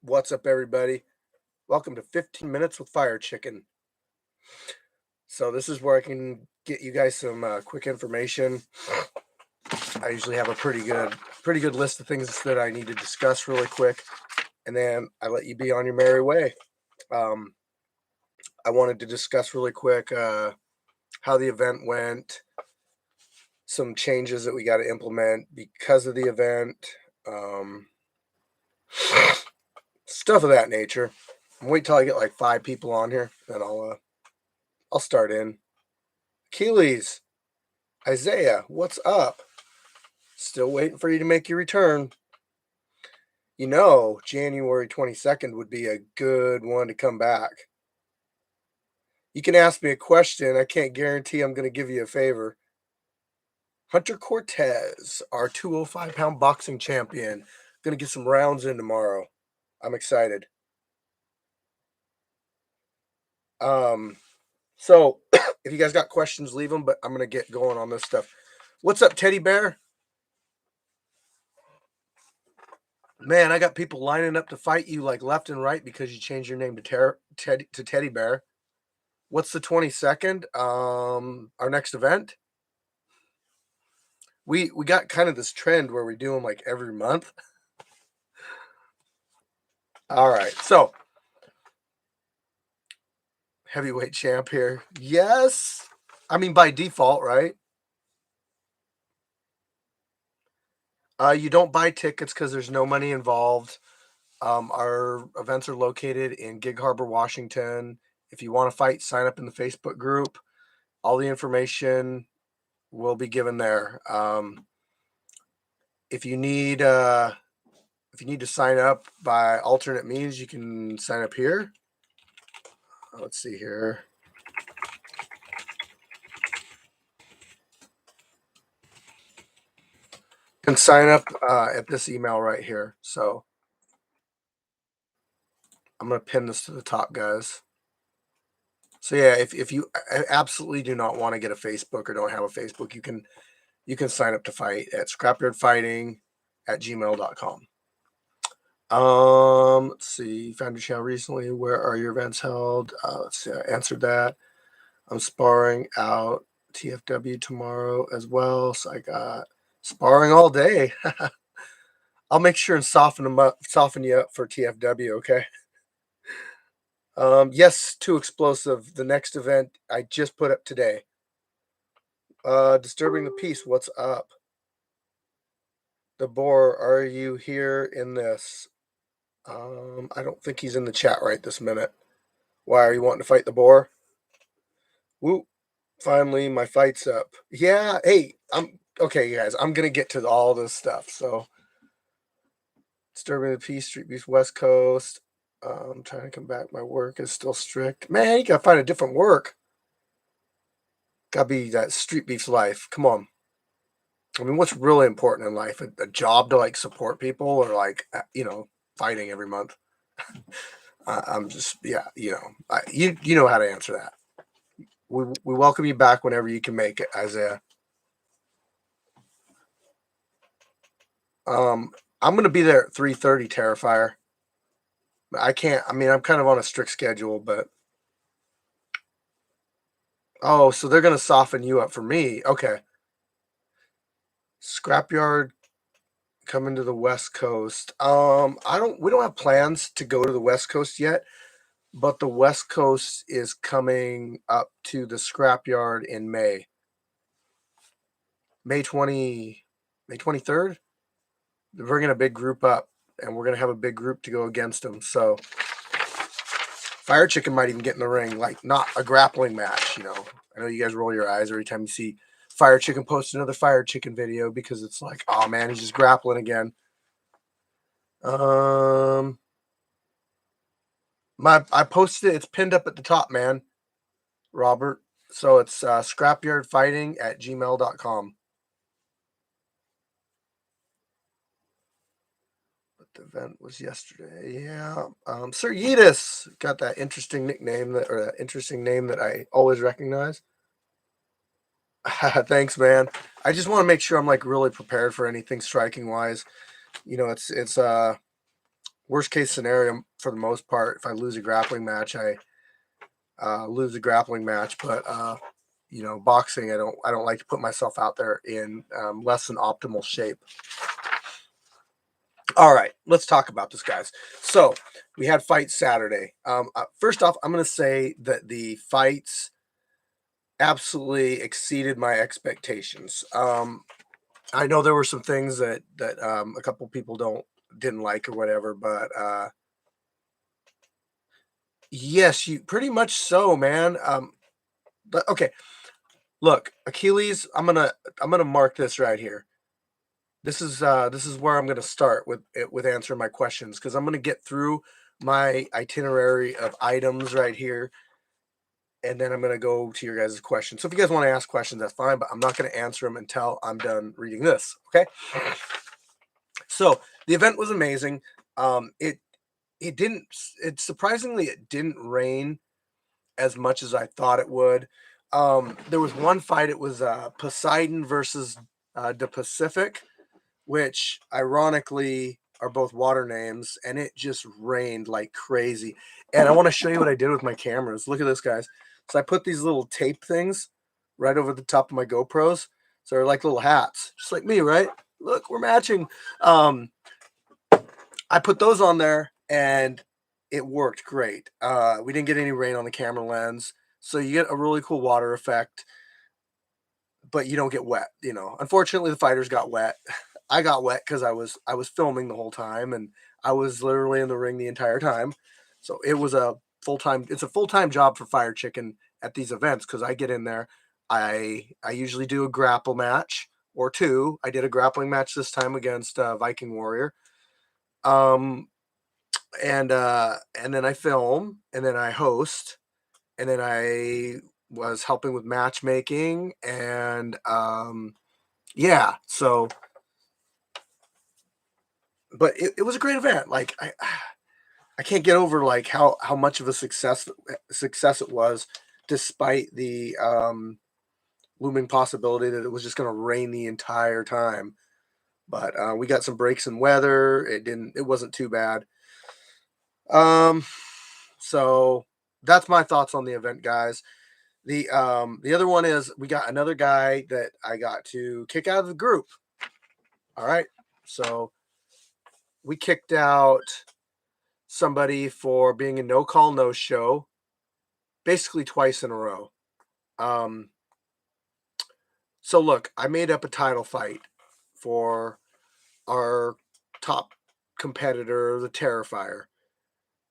What's up, everybody? Welcome to 15 Minutes with Firechicken. So this is where I can get you guys some quick information. I usually have a pretty good list of things that I need to discuss really quick, and then I let you be on your merry way. I wanted to discuss really quick how the event went, some changes that we got to implement because of the event, stuff of that nature. Wait till I get like 5 people on here, then I'll start in. Achilles, Isaiah, what's up? Still waiting for you to make your return. You know, January 22nd would be a good one to come back. You can ask me a question. I can't guarantee I'm going to give you a favor. Hunter Cortez, our 205-pound boxing champion, going to get some rounds in tomorrow. I'm excited. So if you guys got questions, leave them, but I'm going to get going on this stuff. What's up, Teddy Bear? Man, I got people lining up to fight you like left and right because you changed your name to Teddy Bear. What's the 22nd? Our next event? We got kind of this trend where we do them like every month. All right, so heavyweight champ here. Yes. I mean, by default, right? You don't buy tickets because there's no money involved. Our events are located in Gig Harbor, Washington. If you want to fight, sign up in the Facebook group. All the information will be given there. If you need to sign up by alternate means, you can sign up here. Let's see here. You can sign up at this email right here. So I'm going to pin this to the top, guys. So yeah, if you absolutely do not want to get a Facebook or don't have a Facebook, you can sign up to fight at scrapyardfighting@gmail.com. Let's see. Found your channel recently. Where are your events held? Let's see. I answered that. I'm sparring out TFW tomorrow as well. So I got sparring all day. I'll make sure and soften you up for TFW. Okay. Yes, too explosive. The next event I just put up today. Disturbing the peace. What's up? The boar, are you here in this? I don't think he's in the chat right this minute. Why are you wanting to fight the boar? Woo! Finally, my fight's up. Yeah. Hey, I'm okay, guys. I'm gonna get to all this stuff. So, disturbing the peace, Street Beast, West Coast. I'm trying to come back. My work is still strict. Man, you gotta find a different work. Gotta be that Street Beef's life. Come on. I mean, what's really important in life? A job to like support people, or like fighting every month. I'm just you know how to answer that. We welcome you back whenever you can make it, Isaiah. I'm gonna be there at 3:30, Terrifier. I can't. I mean, I'm kind of on a strict schedule, but oh, so they're gonna soften you up for me. Okay. Scrapyard coming to the West Coast. We don't have plans to go to the West Coast yet, but the West Coast is coming up to the Scrapyard in May. May 23rd. They're bringing a big group up, and we're gonna have a big group to go against them. So Firechicken might even get in the ring, like not a grappling match. I know you guys roll your eyes every time you see Firechicken post another Firechicken video because it's like, oh man, he's just grappling again. I posted it. It's pinned up at the top, man, Robert. So it's scrapyardfighting@gmail.com. But the event was yesterday. Yeah. Sir Yeetus got that interesting nickname that interesting name that I always recognize. Thanks, man. I just want to make sure I'm like really prepared for anything striking wise. It's worst case scenario, for the most part, if I lose a grappling match, I lose a grappling match. But boxing, I don't like to put myself out there in less than optimal shape. All right, let's talk about this, guys. So we had fights Saturday. First off, I'm going to say that the fights absolutely exceeded my expectations. I know there were some things that a couple people didn't like or whatever, but yes, you pretty much so, man. But okay, look, Achilles, I'm gonna mark this right here. This is where I'm gonna start with answering my questions, because I'm gonna get through my itinerary of items right here, and then I'm gonna go to your guys' questions. So if you guys want to ask questions, that's fine, but I'm not gonna answer them until I'm done reading this. Okay. So the event was amazing. It didn't. It surprisingly it didn't rain as much as I thought it would. There was one fight. It was Poseidon versus the Pacific, which ironically are both water names, and it just rained like crazy. And I want to show you what I did with my cameras. Look at this, guys. So I put these little tape things right over the top of my GoPros. So they're like little hats, just like me, right? Look, we're matching. I put those on there, and it worked great. We didn't get any rain on the camera lens, so you get a really cool water effect, but you don't get wet. Unfortunately, the fighters got wet. I got wet because I was filming the whole time, and I was literally in the ring the entire time. So it was a full time. It's a full time job for Fire Chicken at these events, because I get in there. I usually do a grapple match or two. I did a grappling match this time against Viking Warrior. Um, and then I film, and then I host, and then I was helping with matchmaking, and yeah. So, but it was a great event. Like I can't get over like how much of a success it was, despite the looming possibility that it was just going to rain the entire time. But we got some breaks in weather. It wasn't too bad. Um, so that's my thoughts on the event, guys. The other one is we got another guy that I got to kick out of the group. All right. So we kicked out somebody for being a no call, no show, basically twice in a row. Um, so look, I made up a title fight for our top competitor, the Terrifier.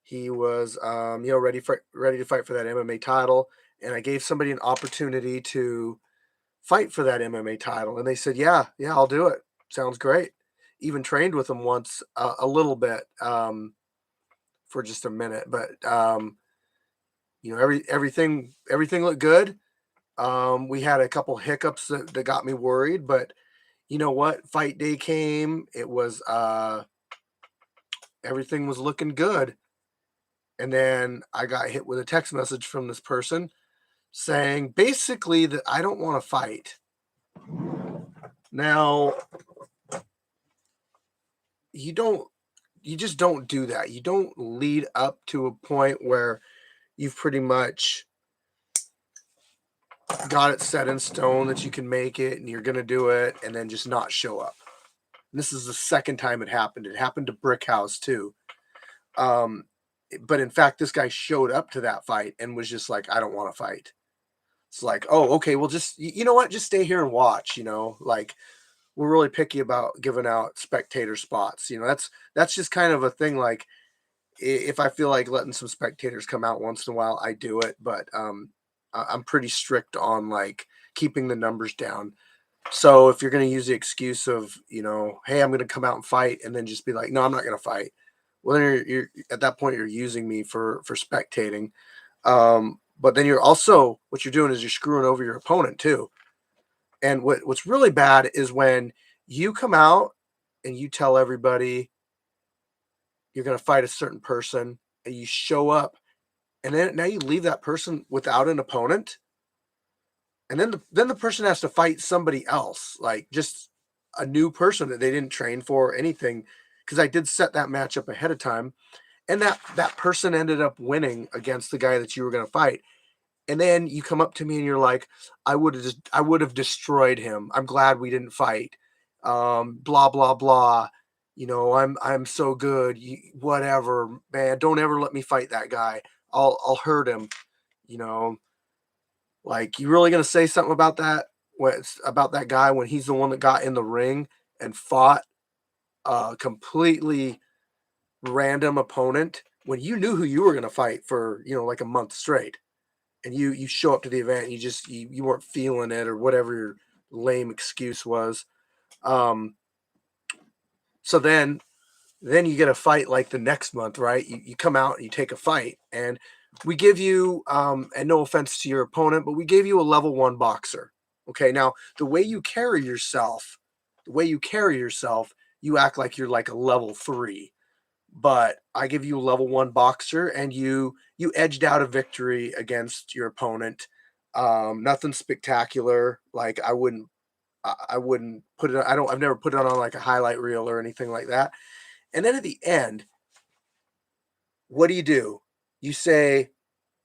He was, ready to fight for that MMA title, and I gave somebody an opportunity to fight for that MMA title, and they said, "Yeah, I'll do it. Sounds great." Even trained with him once, a little bit, for just a minute, but everything looked good. We had a couple hiccups that got me worried, but you know what? Fight day came. It was everything was looking good. And then I got hit with a text message from this person saying basically that I don't want to fight. Now, you just don't do that. You don't lead up to a point where you've pretty much got it set in stone that you can make it and you're going to do it, and then just not show up. And this is the second time it happened. It happened to Brick House too. But in fact, this guy showed up to that fight and was just like, I don't want to fight. It's like, oh, okay, well, just, you know what? Just stay here and watch, like, we're really picky about giving out spectator spots. That's just kind of a thing. Like, if I feel like letting some spectators come out once in a while, I do it. But I'm pretty strict on like keeping the numbers down. So if you're going to use the excuse of, hey, I'm going to come out and fight, and then just be like, no, I'm not going to fight. Well, then you're at that point, you're using me for spectating. But then what you're doing is you're screwing over your opponent too. And what's really bad is when you come out and you tell everybody you're going to fight a certain person, and you show up, and then now you leave that person without an opponent, and then the person has to fight somebody else, like just a new person that they didn't train for or anything. because I did set that match up ahead of time, and that person ended up winning against the guy that you were going to fight. And then you come up to me and you're like, I would have destroyed him. I'm glad we didn't fight. Blah blah blah. I'm so good. Whatever, man. Don't ever let me fight that guy. I'll hurt him. You know, like, you really gonna say something about that? About that guy when he's the one that got in the ring and fought a completely random opponent when you knew who you were gonna fight for, like a month straight, and you show up to the event and you weren't feeling it or whatever your lame excuse was. Um, so then you get a fight like the next month, right? You come out and you take a fight, and we give you, and no offense to your opponent, but we gave you a level 1 boxer. Okay, now the way you carry yourself, you act like you're like a level 3. But I give you a level 1 boxer, and you edged out a victory against your opponent. Nothing spectacular. Like, I wouldn't put it. I've never put it on like a highlight reel or anything like that. And then at the end, what do? You say,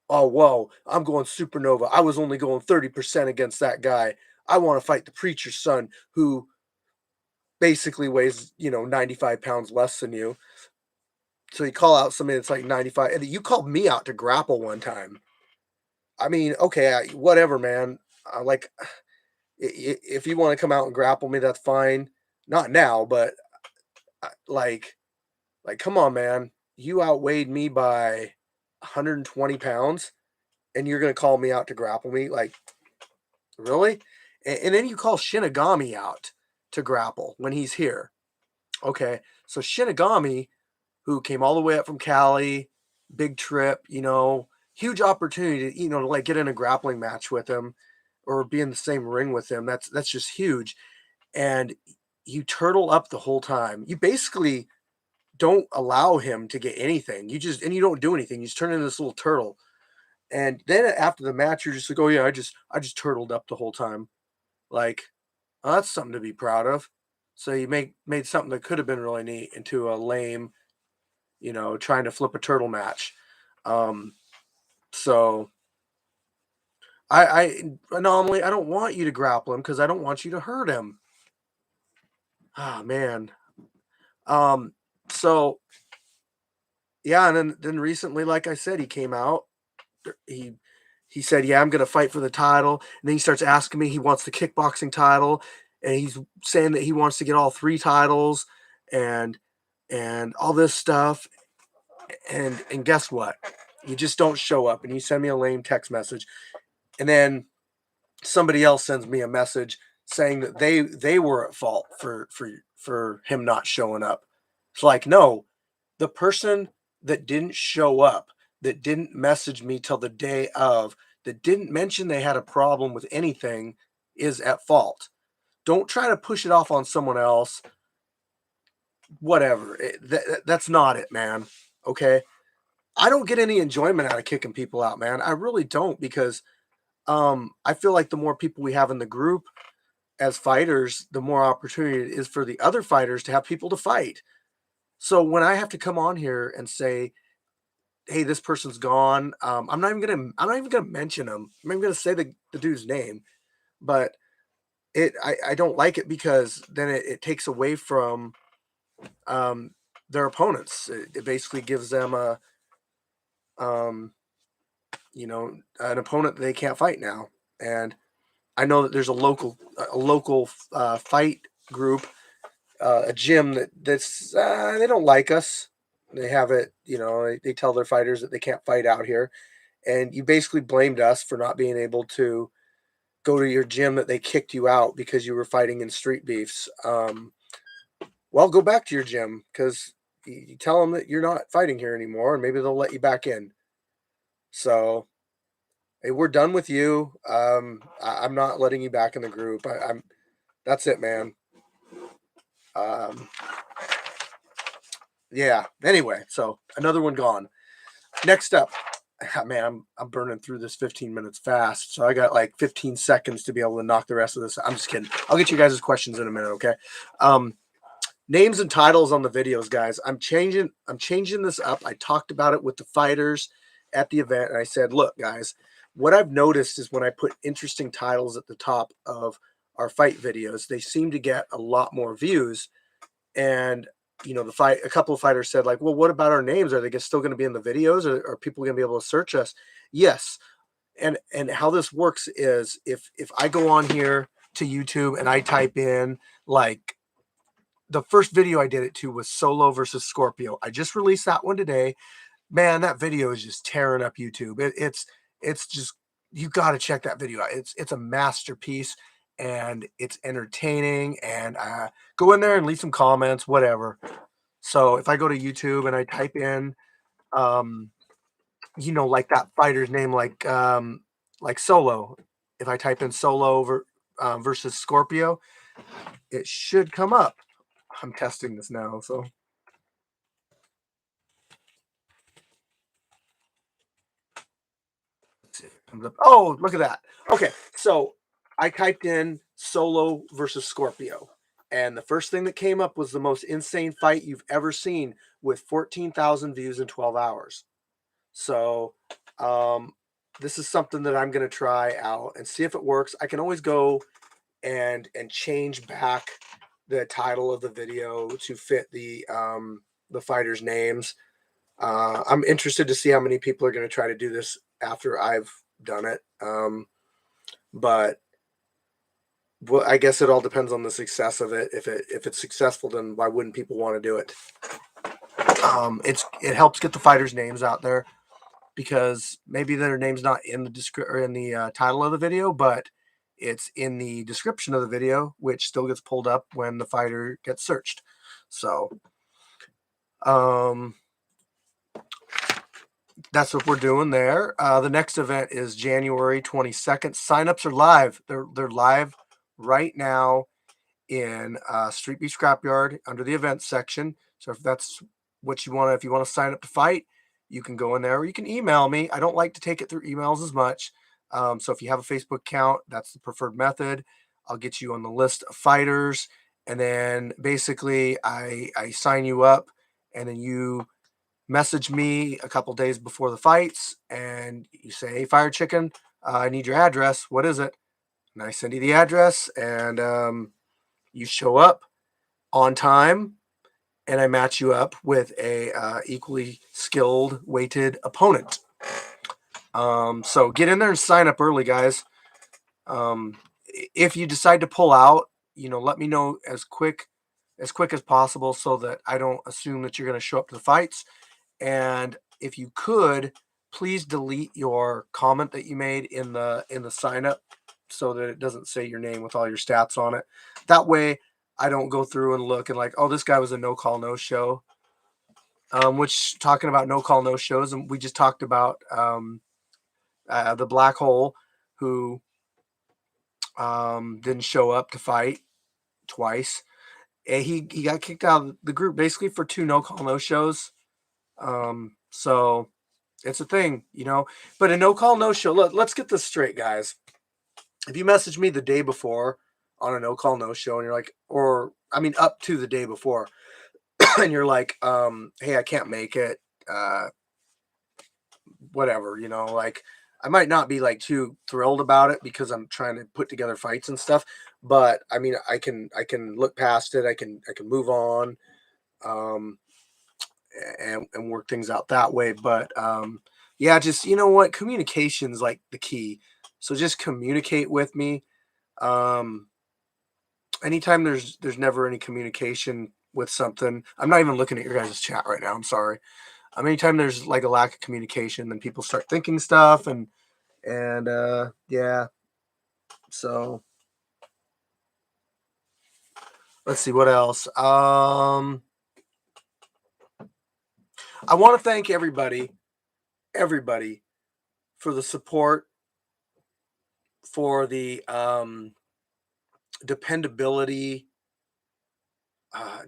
"Oh, whoa, I'm going supernova. I was only going 30% against that guy. I want to fight the preacher's son, who basically weighs, 95 pounds less than you." So you call out somebody that's like 95, and you called me out to grapple one time. I mean, okay, whatever, man. Like, if you want to come out and grapple me, that's fine. Not now, but like, come on, man. You outweighed me by 120 pounds, and you're gonna call me out to grapple me? Like, really? And then you call Shinigami out to grapple when he's here. Okay, so Shinigami, who came all the way up from Cali, big trip, huge opportunity, to like get in a grappling match with him or be in the same ring with him. That's just huge. And you turtle up the whole time. You basically don't allow him to get anything. You don't do anything. You just turn into this little turtle. And then after the match, you're just like, "Oh yeah, I just turtled up the whole time." Like, oh, that's something to be proud of. So you made something that could have been really neat into a lame, trying to flip a turtle match. Um, so I anomaly, I don't want you to grapple him because I don't want you to hurt him. Ah, man. Um, so yeah, and then recently, like I said, he came out. He he said, "Yeah, I'm gonna fight for the title." And then he starts asking me, he wants the kickboxing title, and he's saying that he wants to get all 3 titles, and all this stuff. And guess what? You just don't show up, and you send me a lame text message, and then somebody else sends me a message saying that they were at fault for him not showing up. It's like, no, the person that didn't show up, that didn't message me till the day of, that didn't mention they had a problem with anything, is at fault. Don't try to push it off on someone else. Whatever. That's not it, man. Okay? I don't get any enjoyment out of kicking people out, man. I really don't, because I feel like the more people we have in the group as fighters, the more opportunity it is for the other fighters to have people to fight. So when I have to come on here and say, "Hey, this person's gone," I'm not even gonna mention him. I'm not even gonna say the dude's name, but I don't like it, because then it takes away from their opponents. It basically gives them um, an opponent that they can't fight now. And I know that there's a local fight group, a gym that's they don't like us. They have it, they tell their fighters that they can't fight out here, and you basically blamed us for not being able to go to your gym that they kicked you out because you were fighting in street beefs. Well, go back to your gym, because you tell them that you're not fighting here anymore, and maybe they'll let you back in. So, hey, we're done with you. I'm not letting you back in the group. I'm That's it, man. Um, yeah. Anyway, so another one gone. Next up, man, I'm burning through this 15 minutes fast, so I got like 15 seconds to be able to knock the rest of this. I'm just kidding. I'll get you guys' questions in a minute, okay? Um, names and titles on the videos, guys. I'm changing this up. I talked about it with the fighters at the event, and I said, look, guys, what I've noticed is when I put interesting titles at the top of our fight videos, they seem to get a lot more views. And a couple of fighters said, like, well, what about our names? Are they still going to be in the videos, or are people going to be able to search us? Yes. And how this works is if I go on here to YouTube and I type in, like, the first video I did it to was Solo versus Scorpio. I just released that one today. Man, that video is just tearing up YouTube. It's just, you got to check that video out. It's a masterpiece, and it's entertaining. And go in there and leave some comments, whatever. So if I go to YouTube and I type in, like that fighter's name, like Solo. If I type in Solo versus Scorpio, it should come up. I'm testing this now, so. Oh, look at that. Okay, so I typed in Solo versus Scorpio, and the first thing that came up was the most insane fight you've ever seen, with 14,000 views in 12 hours. So, this is something that I'm going to try out and see if it works. I can always go and change back the title of the video to fit the fighters' names. I'm interested to see how many people are going to try to do this after I've done it. But well, I guess it all depends on the success of it. If it's successful, then why wouldn't people want to do it? It helps get the fighters' names out there, because maybe their name's not in the title of the video, but it's in the description of the video, which still gets pulled up when the fighter gets searched. So, that's what we're doing there. The next event is January 22nd. Signups are live. They're live right now in Street Beef Scrapyard under the events section. So if that's what you want, if you want to sign up to fight, you can go in there, or you can email me. I don't like to take it through emails as much. So if you have a Facebook account, that's the preferred method. I'll get you on the list of fighters, and then basically I sign you up, and then you message me a couple days before the fights, and you say, hey, Firechicken, I need your address. What is it? And I send you the address, and you show up on time, and I match you up with a equally skilled, weighted opponent. So get in there and sign up early, guys. If you decide to pull out, let me know as quick as possible, so that I don't assume that you're going to show up to the fights. And if you could, please delete your comment that you made in the sign up, so that it doesn't say your name with all your stats on it. That way I don't go through and look and, like, oh, this guy was a no call, no show. Which, talking about no call, no shows, and we just talked about the Black Hole, who didn't show up to fight twice. And he got kicked out of the group basically for 2 no call, no shows. So it's a thing, but a no call, no show. Let's get this straight, guys. If you message me the day before on a no call, no show, and you're like, up to the day before, and you're like, hey, I can't make it, whatever, like, I might not be like too thrilled about it, because I'm trying to put together fights and stuff, but I mean, I can look past it. I can move on, and work things out that way. But yeah, just, what, communication's like the key. So just communicate with me. Anytime there's never any communication with something, I'm not even looking at your guys' chat right now, I'm sorry. Anytime there's like a lack of communication, then people start thinking stuff, and yeah. So let's see what else. I want to thank everybody for the support, for the dependability,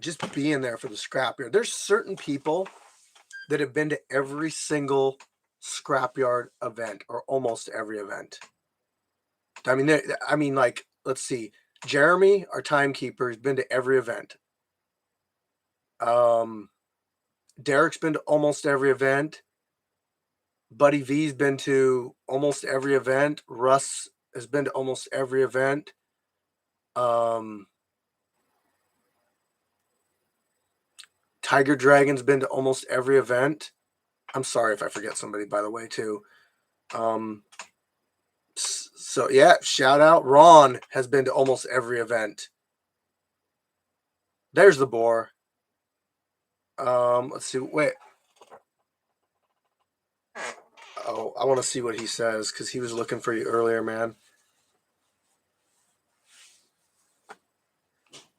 just being there for the scrapyard. There's certain people that have been to every single scrapyard event, or almost every event. Like, let's see, Jeremy, our timekeeper, has been to every event. Derek's been to almost every event. Buddy V's been to almost every event. Russ has been to almost every event. Tiger Dragon's been to almost every event. I'm sorry if I forget somebody, by the way, too. So yeah, shout out. Ron has been to almost every event. There's the boar. Let's see. Wait. Oh, I want to see what he says because he was looking for you earlier, man.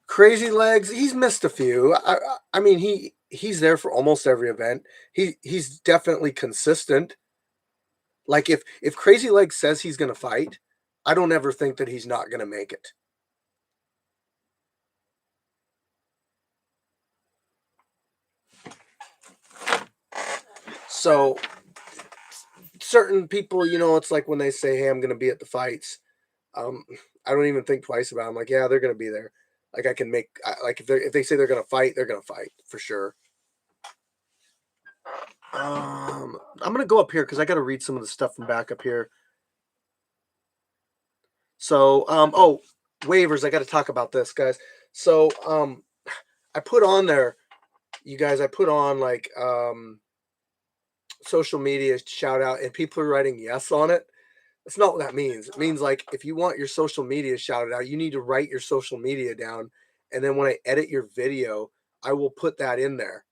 Crazy Legs, he's missed a few. I mean, he's there for almost every event. He's definitely consistent. Like if Crazy Legs says he's going to fight, I don't ever think that he's not going to make it. So certain people, you know, it's like when they say, "Hey, I'm going to be at the fights." I don't even think twice about it. I'm like, yeah, they're going to be there. Like I can make like if they say they're going to fight, they're going to fight for sure. I'm going to go up here because I got to read some of the stuff from back up here. So, oh, waivers. I got to talk about this, guys. So, I put on there, you guys. I put on like social media shout out, and people are writing yes on it. That's not what that means. It means like if you want your social media shouted out, you need to write your social media down, and then when I edit your video, I will put that in there.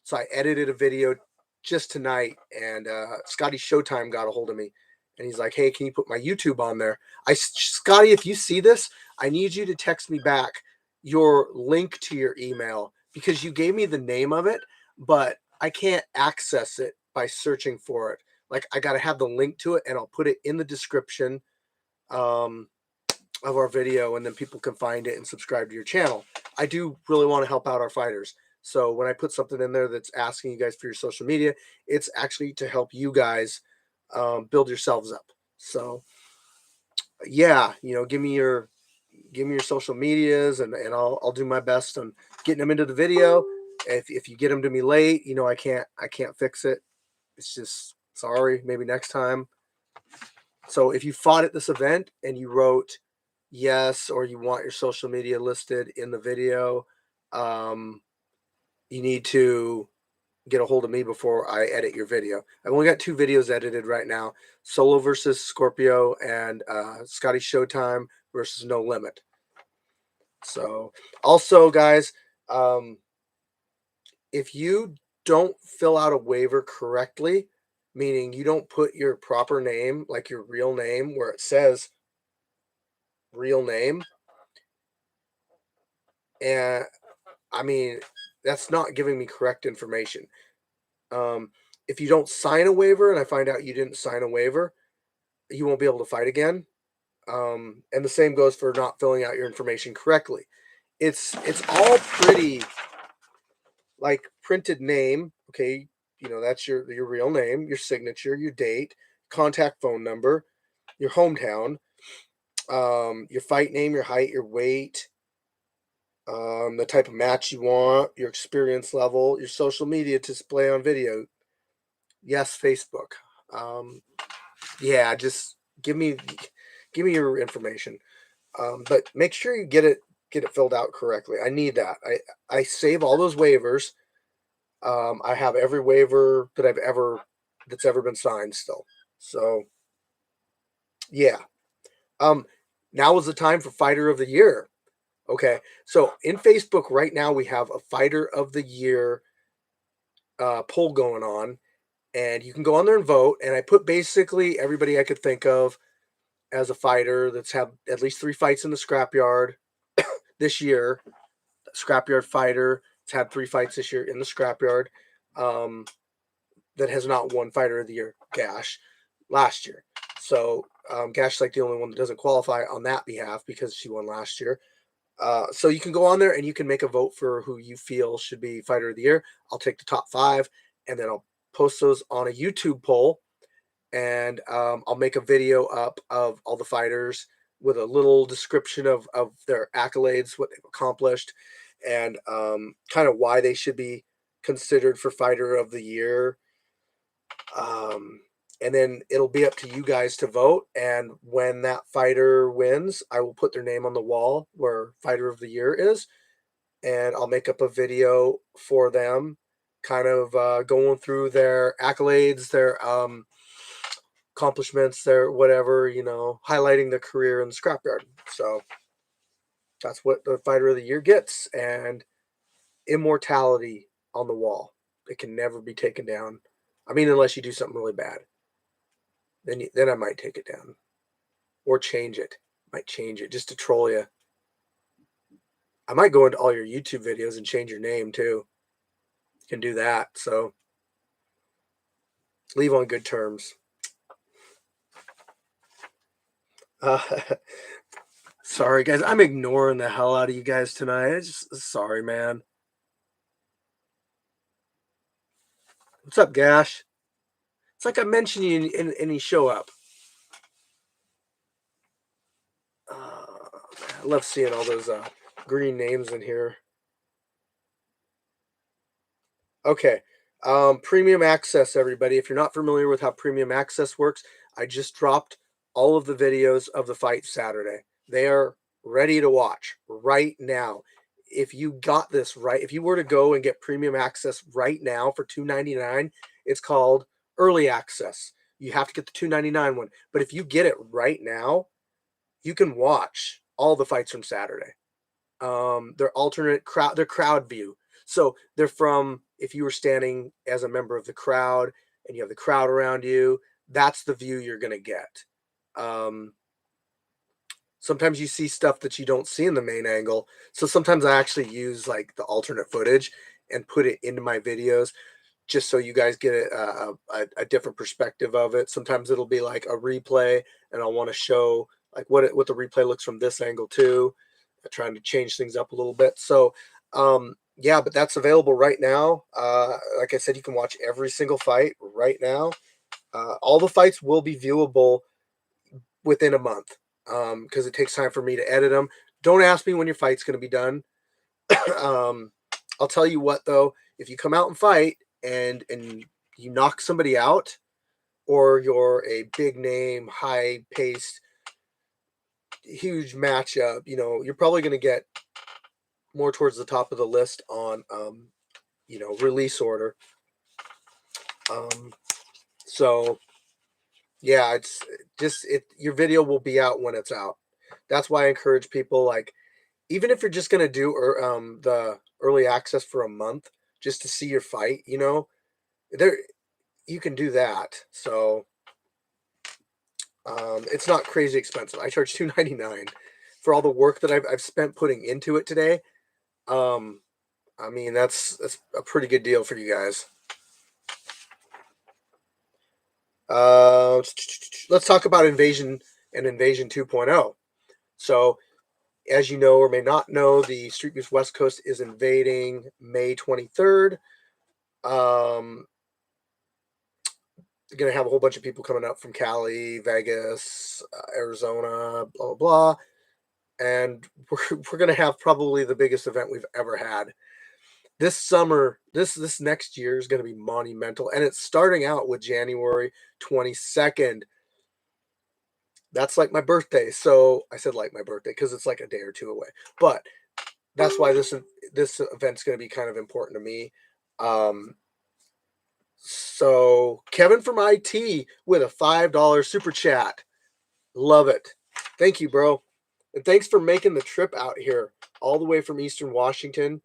So I edited a video just tonight, and Scotty Showtime got a hold of me, and he's like, "Hey, can you put my YouTube on there?" Scotty, if you see this, I need you to text me back your link to your email because you gave me the name of it, but I can't access it by searching for it. Like I got to have the link to it, and I'll put it in the description of our video, and then people can find it and subscribe to your channel. I do really want to help out our fighters. So when I put something in there that's asking you guys for your social media, it's actually to help you guys build yourselves up. So yeah, you know, give me your social medias, and I'll do my best on getting them into the video. If you get them to me late, you know, I can't fix it. It's just sorry, maybe next time. So if you fought at this event and you wrote yes, or you want your social media listed in the video, you need to get a hold of me before I edit your video. I've only got 2 videos edited right now: Solo versus Scorpio, and Scotty Showtime versus No Limit. So also, guys, if you don't fill out a waiver correctly, meaning you don't put your proper name, like your real name, where it says real name, and I mean, that's not giving me correct information. If you don't sign a waiver and I find out you didn't sign a waiver, you won't be able to fight again. And the same goes for not filling out your information correctly. It's all pretty like printed name, okay? You know, that's your real name, your signature, your date, contact phone number, your hometown, your fight name, your height, your weight, the type of match you want, your experience level, your social media to display on video. Yes, Facebook. Yeah, just give me your information. But make sure you get it filled out correctly. I need that. I save all those waivers. I have every waiver that that's ever been signed still. So yeah. Now is the time for Fighter of the Year. Okay, so in Facebook right now we have a Fighter of the Year poll going on, and you can go on there and vote. And I put basically everybody I could think of as a fighter that's had at least 3 fights in the scrapyard this year. Scrapyard fighter that's had 3 fights this year in the scrapyard. That has not won Fighter of the Year. Gash last year. So Gash is like the only one that doesn't qualify on that behalf because she won last year. So you can go on there and you can make a vote for who you feel should be Fighter of the Year. I'll take the top 5, and then I'll post those on a YouTube poll, and I'll make a video up of all the fighters with a little description of their accolades, what they've accomplished, and kind of why they should be considered for Fighter of the Year. And then it'll be up to you guys to vote. And when that fighter wins, I will put their name on the wall where Fighter of the Year is, and I'll make up a video for them, kind of going through their accolades, their accomplishments, their whatever, highlighting their career in the scrapyard. So that's what the Fighter of the Year gets, and immortality on the wall. It can never be taken down. I mean, unless you do something really bad. Then I might take it down. Or change it. Might change it just to troll you. I might go into all your YouTube videos and change your name too. You can do that. So leave on good terms. Sorry guys, I'm ignoring the hell out of you guys tonight. Sorry, man. What's up, Gash? It's like I mentioned you and you show up. I love seeing all those green names in here. Okay. Premium access, everybody. If you're not familiar with how premium access works, I just dropped all of the videos of the fight Saturday. They are ready to watch right now. If you got this right, if you were to go and get premium access right now for $2.99, it's called early access. You have to get the $2.99 one. But if you get it right now, you can watch all the fights from Saturday. They're alternate crowd, they're crowd view. So they're from, if you were standing as a member of the crowd and you have the crowd around you, that's the view you're going to get. Sometimes you see stuff that you don't see in the main angle. So sometimes I actually use like the alternate footage and put it into my videos just so you guys get a different perspective of it. Sometimes it'll be like a replay and I'll want to show like what the replay looks from this angle too. I'm trying to change things up a little bit. So yeah, but that's available right now. Like I said, you can watch every single fight right now. All the fights will be viewable within a month because it takes time for me to edit them. Don't ask me when your fight's going to be done. I'll tell you what though, if you come out and fight and you knock somebody out, or you're a big name, high paced, huge matchup, you're probably going to get more towards the top of the list on release order. So yeah, it's just your video will be out when it's out. That's why I encourage people, like, even if you're just going to do the early access for a month just to see your fight, there you can do that. So it's not crazy expensive. I charge $2.99 for all the work that I've spent putting into it today. I mean, that's a pretty good deal for you guys. Let's talk about Invasion and Invasion 2.0. So, as you know or may not know, the Street Boost West Coast is invading May 23rd. They're going to have a whole bunch of people coming up from Cali, Vegas, Arizona, blah, blah, blah. And we're going to have probably the biggest event we've ever had. This summer, this next year is going to be monumental. And it's starting out with January 22nd. That's like my birthday. So I said like my birthday because it's like a day or two away. But that's why this event's going to be kind of important to me. So Kevin from IT with a $5 super chat. Love it. Thank you, bro. And thanks for making the trip out here all the way from Eastern Washington,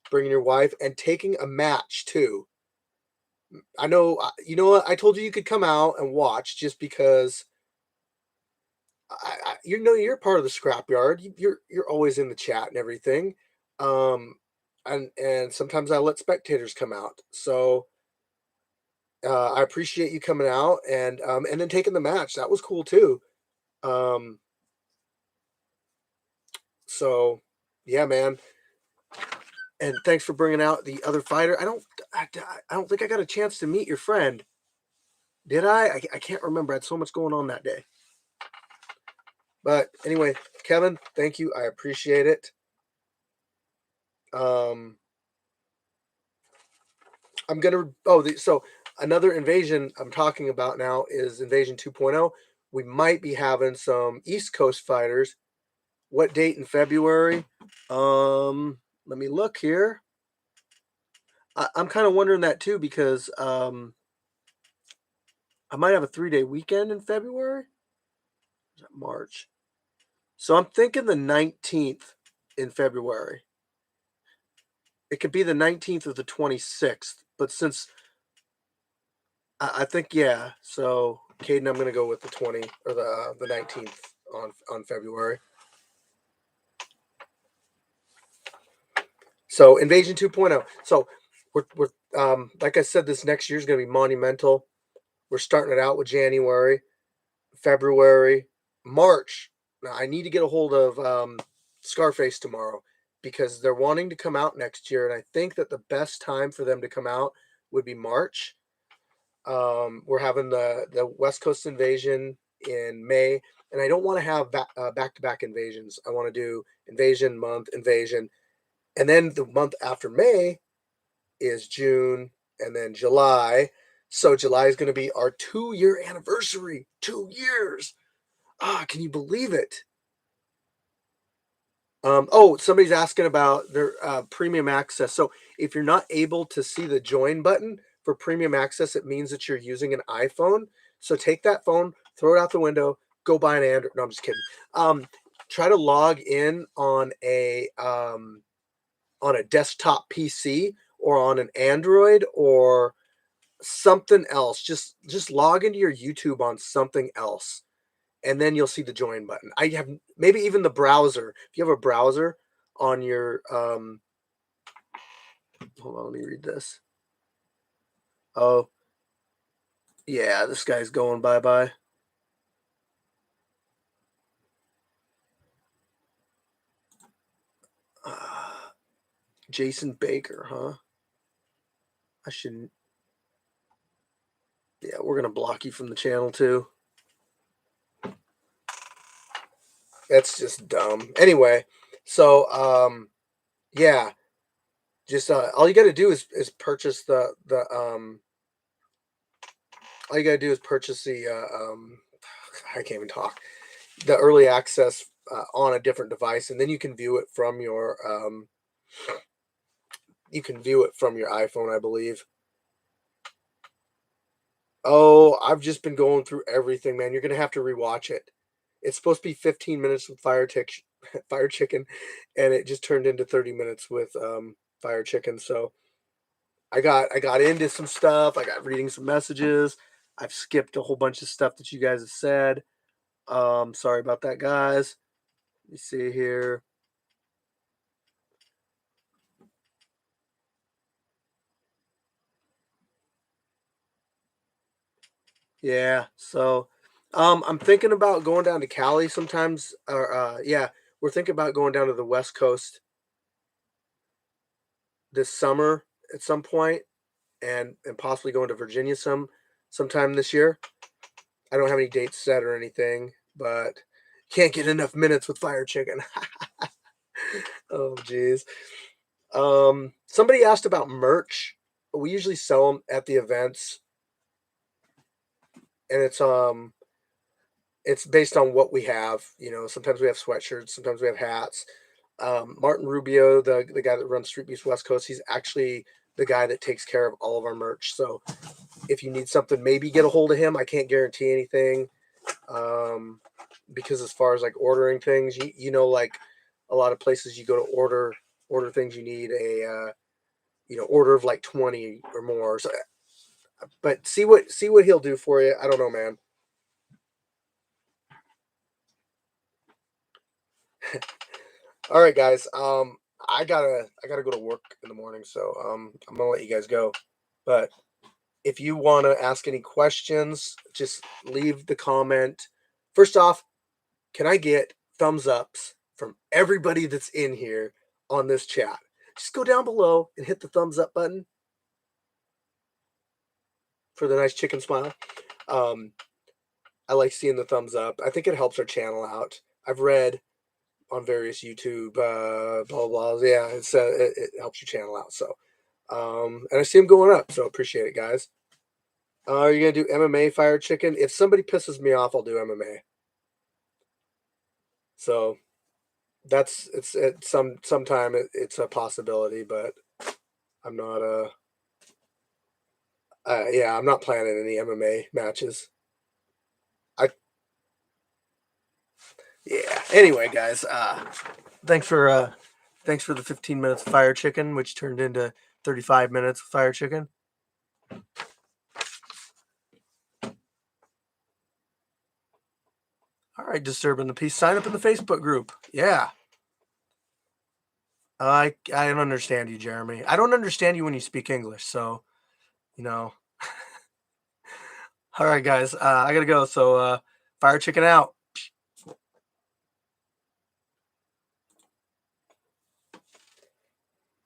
bringing your wife and taking a match too. I know, you know what? I told you could come out and watch just because you're part of the scrapyard. You're always in the chat and everything. And sometimes I let spectators come out. So I appreciate you coming out and then taking the match. That was cool too. So yeah, man. And thanks for bringing out the other fighter. I don't think I got a chance to meet your friend. Did I? I can't remember. I had so much going on that day. But anyway, Kevin, thank you. I appreciate it. I'm gonna so another invasion I'm talking about now is Invasion 2.0. We might be having some East Coast fighters. What date in February? Let me look here. I'm kind of wondering that too because I might have a 3-day weekend in February. Is that March? So I'm thinking the 19th in February. It could be the 19th or the 26th, but since I think yeah, so Caden, I'm gonna go with the 20 or the 19th on February. So Invasion 2.0. So we're like I said, this next year is gonna be monumental. We're starting it out with January, February, March. Now I need to get a hold of Scarface tomorrow because they're wanting to come out next year, and I think that the best time for them to come out would be March. We're having the West Coast invasion in May, and I don't want to have back to back invasions. I want to do invasion month, invasion, and then the month after May is June, and then July. So July is going to be our 2-year anniversary. 2 years. Can you believe it? Somebody's asking about their premium access. So if you're not able to see the join button for premium access, it means that you're using an iPhone. So take that phone, throw it out the window, go buy an Android. No, I'm just kidding. Try to log in on a desktop PC or on an Android or something else. Just log into your YouTube on something else, and then you'll see the join button. I have maybe even the browser. If you have a browser on your hold on, let me read this. Oh, yeah, this guy's going bye-bye. Jason Baker, huh? I shouldn't. Yeah, we're gonna block you from the channel too. That's just dumb. Anyway, so yeah, just all you got to do is purchase the all you got to do is purchase the I can't even talk, the early access on a different device, and then you can view it from your iPhone, I believe. Oh, I've just been going through everything, man. You're gonna have to rewatch it. It's supposed to be 15 minutes with Fire Chicken, and it just turned into 30 minutes with Fire Chicken. So I got into some stuff. I got reading some messages. I've skipped a whole bunch of stuff that you guys have said. Sorry about that, guys. Let me see here. Yeah, so I'm thinking about going down to Cali sometimes. Or yeah, we're thinking about going down to the West Coast this summer at some point, and possibly going to Virginia sometime this year. I don't have any dates set or anything, but can't get enough minutes with Fire Chicken. Oh, geez. Somebody asked about merch. We usually sell them at the events, and it's based on what we have. You know, sometimes we have sweatshirts, sometimes we have hats. Martin Rubio, the guy that runs Street Beast West Coast, he's actually the guy that takes care of all of our merch. So if you need something, maybe get a hold of him. I can't guarantee anything, because as far as like ordering things, like a lot of places you go to order things, you need a order of like 20 or more. So, but see what he'll do for you. I don't know, man. All right, guys. I gotta go to work in the morning, so I'm gonna let you guys go. But if you want to ask any questions, just leave the comment. First off, can I get thumbs ups from everybody that's in here on this chat? Just go down below and hit the thumbs up button for the nice chicken smile. Um, I like seeing the thumbs up. I think it helps our channel out. I've read on various YouTube blah blah. Yeah, it helps your channel out. So, and I see them going up. So appreciate it, guys. Are you gonna do MMA Fire Chicken? If somebody pisses me off, I'll do MMA. So that's sometime it's a possibility, but I'm not yeah, I'm not planning any MMA matches. Yeah. Anyway, guys, thanks for the 15 minutes of Fire Chicken, which turned into 35 minutes of Fire Chicken. All right, disturbing the peace. Sign up in the Facebook group. Yeah. I don't understand you, Jeremy. I don't understand you when you speak English. So, you know. All right, guys. I gotta go. So, Fire Chicken out.